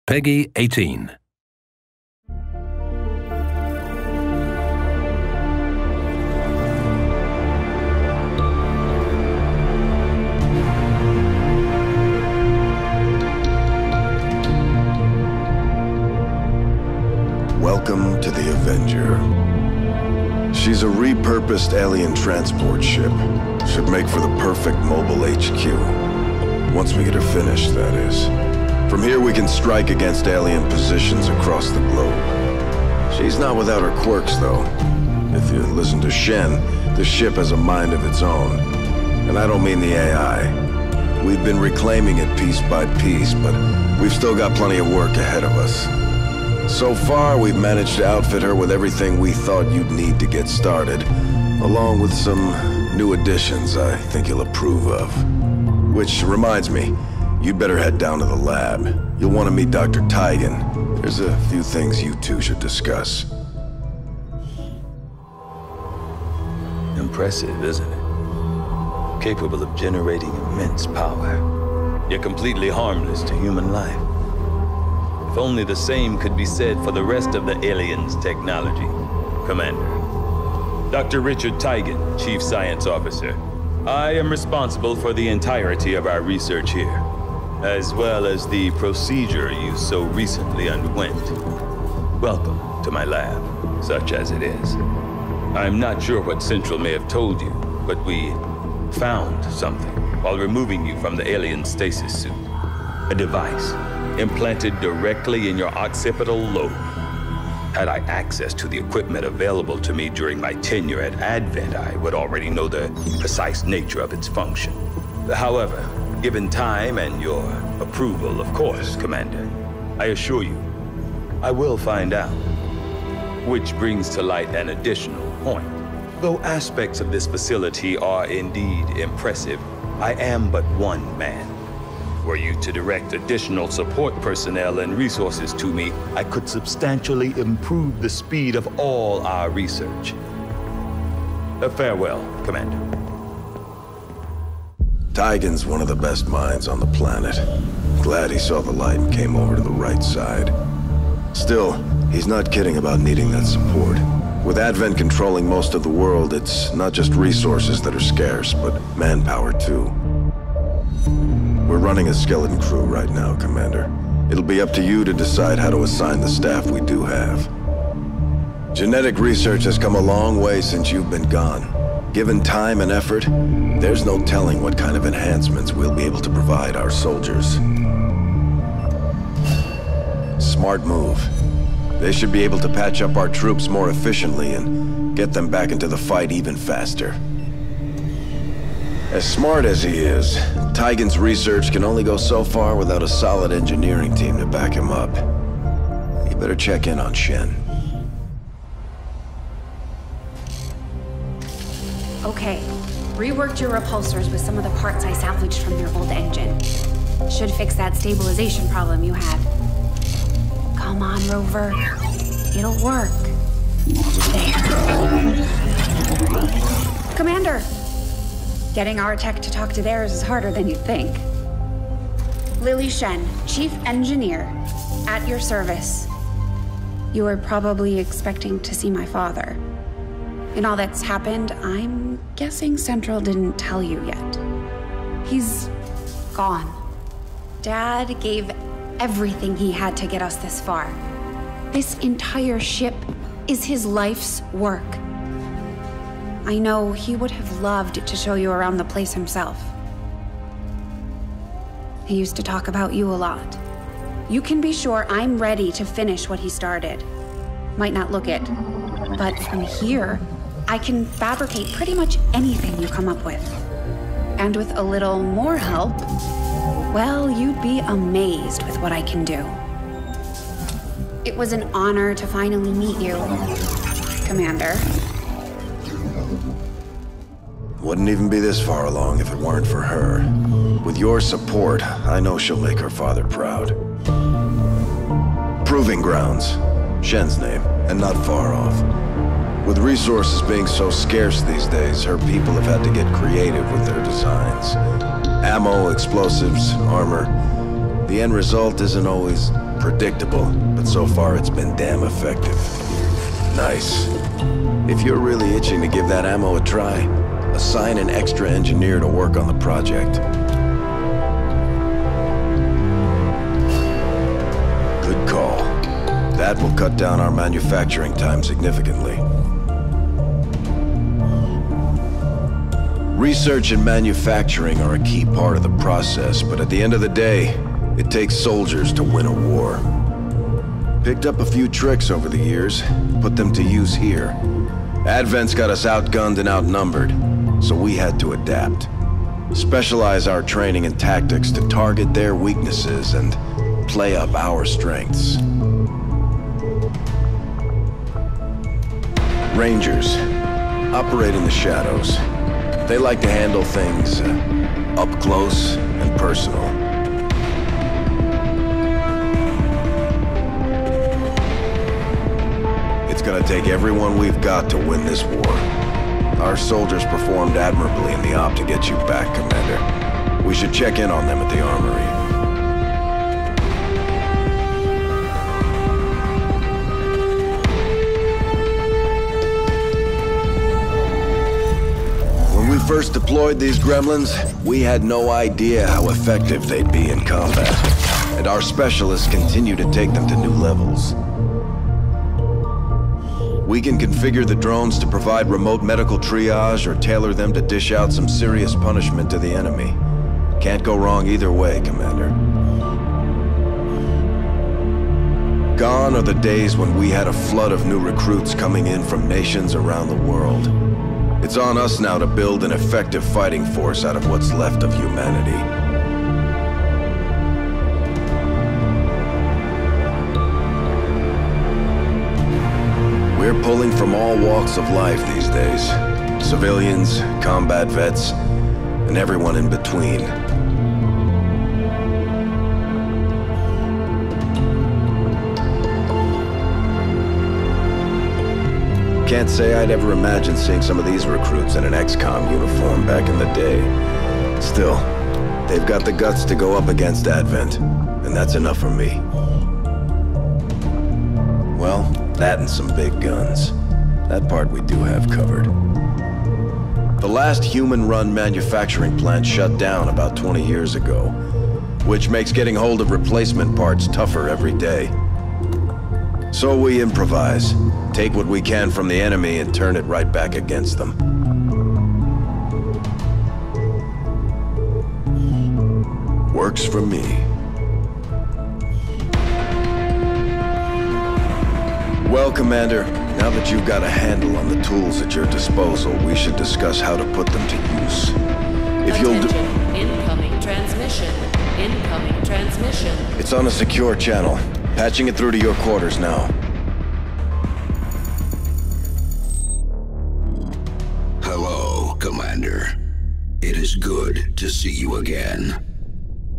Peggy 18. Welcome to the Avenger. She's a repurposed alien transport ship. Should make for the perfect mobile HQ. Once we get her finished, that is. From here we can strike against alien positions across the globe. She's not without her quirks, though. If you listen to Shen, the ship has a mind of its own. And I don't mean the AI. We've been reclaiming it piece by piece, but we've still got plenty of work ahead of us. So far, we've managed to outfit her with everything we thought you'd need to get started, along with some new additions I think you'll approve of. Which reminds me, you'd better head down to the lab. You'll want to meet Dr. Tigan. There's a few things you two should discuss. Impressive, isn't it? Capable of generating immense power, yet completely harmless to human life. If only the same could be said for the rest of the aliens' technology. Commander. Dr. Richard Tigan, Chief Science Officer. I am responsible for the entirety of our research here, as well as the procedure you so recently underwent. Welcome to my lab, such as it is. I'm not sure what Central may have told you, but we found something while removing you from the alien stasis suit. A device implanted directly in your occipital lobe. Had I access to the equipment available to me during my tenure at Advent, I would already know the precise nature of its function. However, given time and your approval, of course, Commander, I assure you, I will find out. Which brings to light an additional point. Though aspects of this facility are indeed impressive, I am but one man. Were you to direct additional support personnel and resources to me, I could substantially improve the speed of all our research. Farewell, Commander. Tigan's one of the best minds on the planet. Glad he saw the light and came over to the right side. Still, he's not kidding about needing that support. With Advent controlling most of the world, it's not just resources that are scarce, but manpower too. We're running a skeleton crew right now, Commander. It'll be up to you to decide how to assign the staff we do have. Genetic research has come a long way since you've been gone. Given time and effort, there's no telling what kind of enhancements we'll be able to provide our soldiers. Smart move. They should be able to patch up our troops more efficiently and get them back into the fight even faster. As smart as he is, Tigan's research can only go so far without a solid engineering team to back him up. You better check in on Shen. Okay, reworked your repulsors with some of the parts I salvaged from your old engine. Should fix that stabilization problem you had. Come on, Rover. It'll work. There. Commander! Getting our tech to talk to theirs is harder than you'd think. Lily Shen, Chief Engineer, at your service. You were probably expecting to see my father. In all that's happened, I'm guessing Central didn't tell you yet. He's gone. Dad gave everything he had to get us this far. This entire ship is his life's work. I know he would have loved to show you around the place himself. He used to talk about you a lot. You can be sure I'm ready to finish what he started. Might not look it, but from here, I can fabricate pretty much anything you come up with. And with a little more help, well, you'd be amazed with what I can do. It was an honor to finally meet you, Commander. Wouldn't even be this far along if it weren't for her. With your support, I know she'll make her father proud. Proving Grounds, Shen's name, and not far off. With resources being so scarce these days, her people have had to get creative with their designs. Ammo, explosives, armor. The end result isn't always predictable, but so far it's been damn effective. Nice. If you're really itching to give that ammo a try, assign an extra engineer to work on the project. Good call. That will cut down our manufacturing time significantly. Research and manufacturing are a key part of the process, but at the end of the day, it takes soldiers to win a war. Picked up a few tricks over the years, put them to use here. Advent's got us outgunned and outnumbered, so we had to adapt. Specialize our training and tactics to target their weaknesses and play up our strengths. Rangers operate in the shadows. They like to handle things up close and personal. It's gonna take everyone we've got to win this war. Our soldiers performed admirably in the op to get you back, Commander. We should check in on them at the armory. When we first deployed these gremlins, we had no idea how effective they'd be in combat. And our specialists continue to take them to new levels. We can configure the drones to provide remote medical triage or tailor them to dish out some serious punishment to the enemy. Can't go wrong either way, Commander. Gone are the days when we had a flood of new recruits coming in from nations around the world. It's on us now to build an effective fighting force out of what's left of humanity. We're pulling from all walks of life these days. Civilians, combat vets, and everyone in between. Can't say I'd ever imagined seeing some of these recruits in an XCOM uniform back in the day. Still, they've got the guts to go up against Advent, and that's enough for me. Well, that and some big guns. That part we do have covered. The last human-run manufacturing plant shut down about 20 years ago, which makes getting hold of replacement parts tougher every day. So we improvise, take what we can from the enemy and turn it right back against them. Works for me. Well, Commander, now that you've got a handle on the tools at your disposal, we should discuss how to put them to use. If you'll do... Incoming transmission. Incoming transmission. It's on a secure channel. Patching it through to your quarters now. Hello, Commander. It is good to see you again.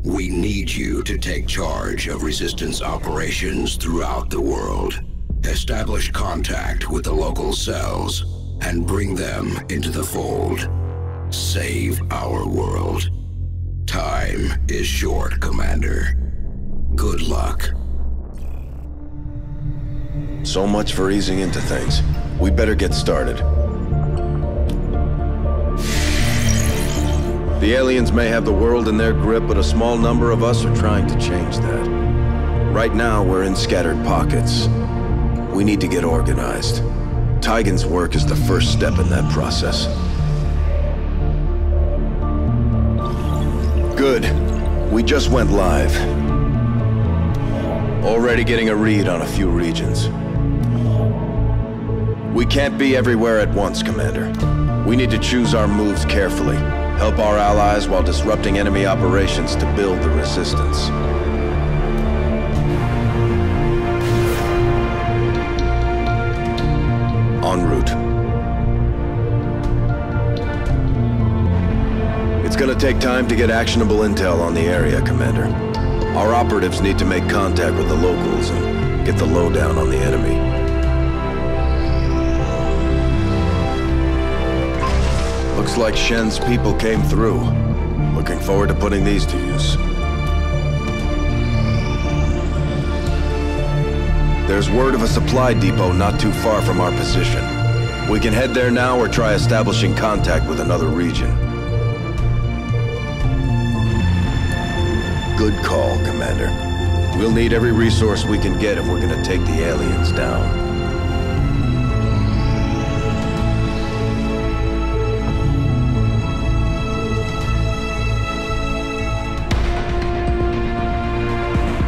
We need you to take charge of Resistance operations throughout the world. Establish contact with the local cells and bring them into the fold. Save our world. Time is short, Commander. Good luck. So much for easing into things. We better get started. The aliens may have the world in their grip, but a small number of us are trying to change that. Right now, we're in scattered pockets. We need to get organized. Tigan's work is the first step in that process. Good. We just went live. Already getting a read on a few regions. We can't be everywhere at once, Commander. We need to choose our moves carefully. Help our allies while disrupting enemy operations to build the Resistance. En route. It's gonna take time to get actionable intel on the area, Commander. Our operatives need to make contact with the locals and get the lowdown on the enemy. Looks like Shen's people came through. Looking forward to putting these to use. There's word of a supply depot not too far from our position. We can head there now or try establishing contact with another region. Good call, Commander. We'll need every resource we can get if we're gonna take the aliens down.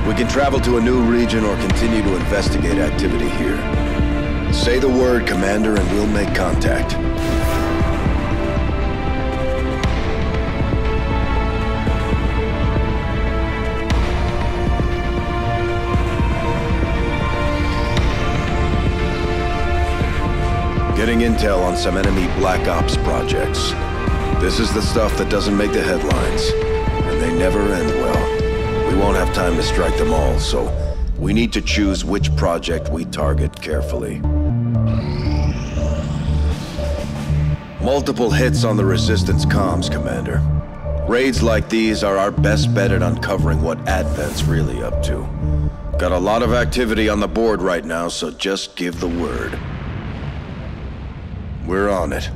We can travel to a new region or continue to investigate activity here. Say the word, Commander, and we'll make contact. Getting intel on some enemy Black Ops projects. This is the stuff that doesn't make the headlines, and they never end well. We won't have time to strike them all, so we need to choose which project we target carefully. Multiple hits on the Resistance comms, Commander. Raids like these are our best bet at uncovering what Advent's really up to. Got a lot of activity on the board right now, so just give the word. We're on it.